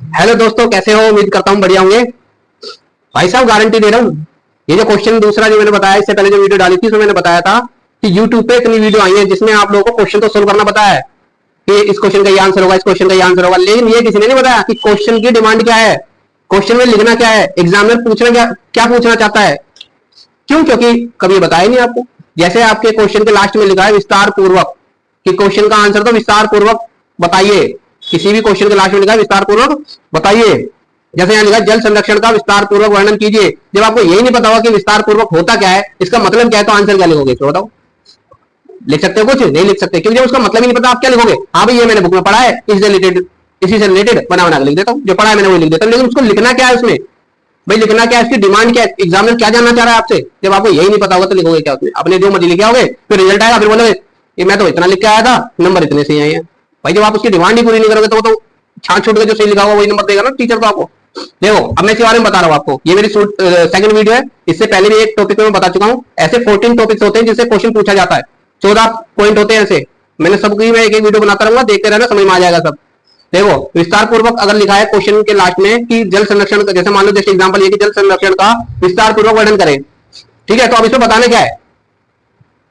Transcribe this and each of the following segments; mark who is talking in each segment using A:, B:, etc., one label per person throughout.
A: Hello दोस्तों, कैसे हो? उम्मीद करता हूँ बढ़िया होंगे। भाई साहब, गारंटी दे रहा हूँ। ये जो क्वेश्चन दूसरा जो मैंने बताया, इससे पहले जो वीडियो डाली थी उसमें मैंने बताया था कि YouTube पे इतनी वीडियो आई है जिसमें आप लोगों को क्वेश्चन तो सोल्व करना पता है कि इस क्वेश्चन का ये आंसर होगा, इस क्वेश्चन का ये आंसर होगा, लेकिन ये किसी ने नहीं बताया कि क्वेश्चन की डिमांड क्या है, क्वेश्चन में लिखना क्या है, एग्जामिनर पूछना क्या पूछना चाहता है। क्यों? क्योंकि कभी बताया नहीं आपको। जैसे आपके क्वेश्चन के लास्ट में लिखा है विस्तार पूर्वक, कि क्वेश्चन का आंसर तो विस्तार पूर्वक बताइए। किसी भी क्वेश्चन के लास्ट में लिखा है विस्तार पूर्वक बताइए। जैसे यहाँ लिखा जल संरक्षण का विस्तार पूर्वक वर्णन कीजिए। जब आपको यही नहीं पता होगा कि विस्तार पूर्वक होता क्या है, इसका मतलब क्या है, तो आंसर क्या लिखोगे? तो बताओ, लिख सकते हो? कुछ नहीं लिख सकते, क्योंकि जब उसका मतलब ही नहीं पता आप क्या लिखोगे? हाँ भाई, ये मैंने बुक में पढ़ा है, इससे रिलेटेड, इसी से रिलेटेड बना बना के लिख देता हूँ, जो पढ़ा है मैंने वही लिख देता हूँ। लेकिन उसको लिखना क्या है उसमें? भाई लिखना क्या है, इसकी डिमांड क्या है, एग्जामिनर क्या जानना चाह रहा है आपसे? जब आपको यही नहीं पता होगा तो लिखोगे क्या उसमें? अपने जो मर्जी लिखे आओगे, फिर रिजल्ट आएगा, फिर बोलोगे ये मैं तो इतना लिख के आया था, नंबर इतने से आए हैं। भाई जब आप उसकी डिमांड ही पूरी नहीं करोगे तो छांट छूट के जो सही लिखा होगा वही नंबर देगा ना टीचर तो आपको। देखो, अब मैं इसके बारे में बता रहा हूँ आपको। ये मेरी सेकंड वीडियो है। इससे पहले भी एक टॉपिक में मैं बता चुका हूँ। ऐसे 14 टॉपिक्स होते हैं जिससे क्वेश्चन पूछा जाता है। 14 पॉइंट होते हैं ऐसे। मैंने सबकी मैं एक एक वीडियो बनाता रहूंगा, देखते रहना, समझ में आ जाएगा सब। देखो, विस्तार पूर्वक अगर लिखा है क्वेश्चन के लास्ट में कि जल संरक्षण का, जैसे मान लो जैसे एग्जांपल ये कि जल संरक्षण का विस्तार पूर्वक वर्णन करें, ठीक है, तो अब इसमें बताना क्या है?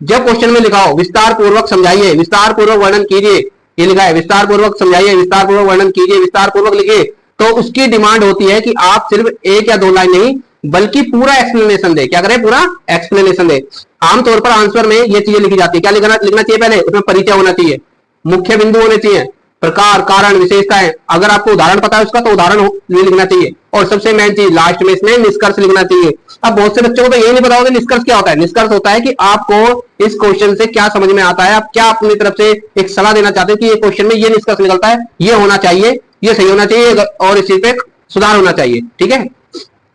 A: जब क्वेश्चन में लिखा हो विस्तार पूर्वक समझाइए, विस्तार पूर्वक वर्णन कीजिए, ये लिखा है विस्तार पूर्वक समझाइए, विस्तार पूर्वक वर्णन कीजिए, विस्तार पूर्वक लिखिए, तो उसकी डिमांड होती है कि आप सिर्फ एक या दो लाइन नहीं बल्कि पूरा एक्सप्लेनेशन दे। क्या करें? पूरा एक्सप्लेनेशन दे। आमतौर पर आंसर में ये चीजें लिखी जाती है। क्या लिखना चाहिए? पहले उसमें परिचय होना चाहिए, मुख्य बिंदु होने चाहिए, प्रकार, कारण, विशेषताएं। अगर आपको उदाहरण पता है उसका तो उदाहरण ये लिखना चाहिए, और सबसे मेन चीज लास्ट में इसमें निष्कर्ष लिखना चाहिए। अब बहुत से बच्चों को तो यही नहीं पता होगा निष्कर्ष क्या होता है। निष्कर्ष होता है कि आपको इस क्वेश्चन से क्या समझ में आता है, आप क्या अपनी तरफ से एक सलाह देना चाहते हैं कि ये क्वेश्चन में ये निष्कर्ष निकलता है, ये होना चाहिए, ये सही होना चाहिए, और इस चीज पे सुधार होना चाहिए। ठीक है,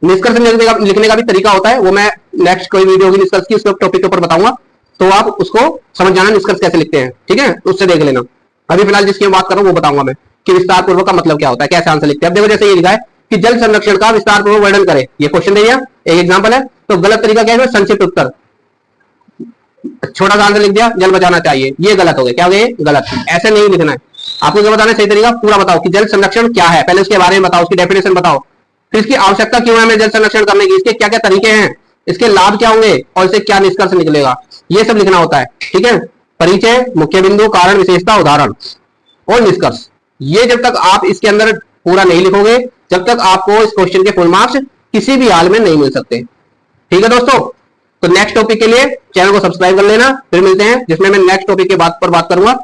A: निष्कर्ष लिखने का भी तरीका होता है, वो मैं नेक्स्ट कोई वीडियो होगी निष्कर्ष की, उस टॉपिक के ऊपर बताऊंगा, तो आप उसको समझ जाना निष्कर्ष कैसे लिखते हैं। ठीक है, उससे देख लेना। अभी फिलहाल जिसकी बात कर रहा हूं वो बताऊंगा मैं कि विस्तार पूर्वक का मतलब क्या होता है, कैसे आंसर लिखते हैं। अब देखो, जैसे ये लिखा है कि जल संरक्षण का विस्तार पूर्वक वर्णन करें, ये क्वेश्चन दे दिया, एक एग्जांपल है, तो गलत तरीका क्या है? संक्षिप्त उत्तर, छोटा सा आंसर लिख दिया, जल बचाना चाहिए, ये गलत हो गया। क्या हो गया? गलत। ऐसे नहीं लिखना है आपको। क्या बताना है? सही तरीका पूरा बताओ कि जल संरक्षण क्या है, पहले उसके बारे में बताओ, उसकी डेफिनेशन बताओ, फिर इसकी आवश्यकता क्यों है हमें जल संरक्षण करने की, इसके क्या क्या तरीके हैं, इसके लाभ क्या होंगे, और इससे क्या निष्कर्ष निकलेगा, ये सब लिखना होता है। ठीक है, परिचय, मुख्य बिंदु, कारण, विशेषता, उदाहरण और निष्कर्ष। ये जब तक आप इसके अंदर पूरा नहीं लिखोगे, जब तक आपको इस क्वेश्चन के फुल मार्क्स किसी भी हाल में नहीं मिल सकते। ठीक है दोस्तों, तो नेक्स्ट टॉपिक के लिए चैनल को सब्सक्राइब कर लेना। फिर मिलते हैं जिसमें मैं नेक्स्ट टॉपिक के बात पर बात करूंगा।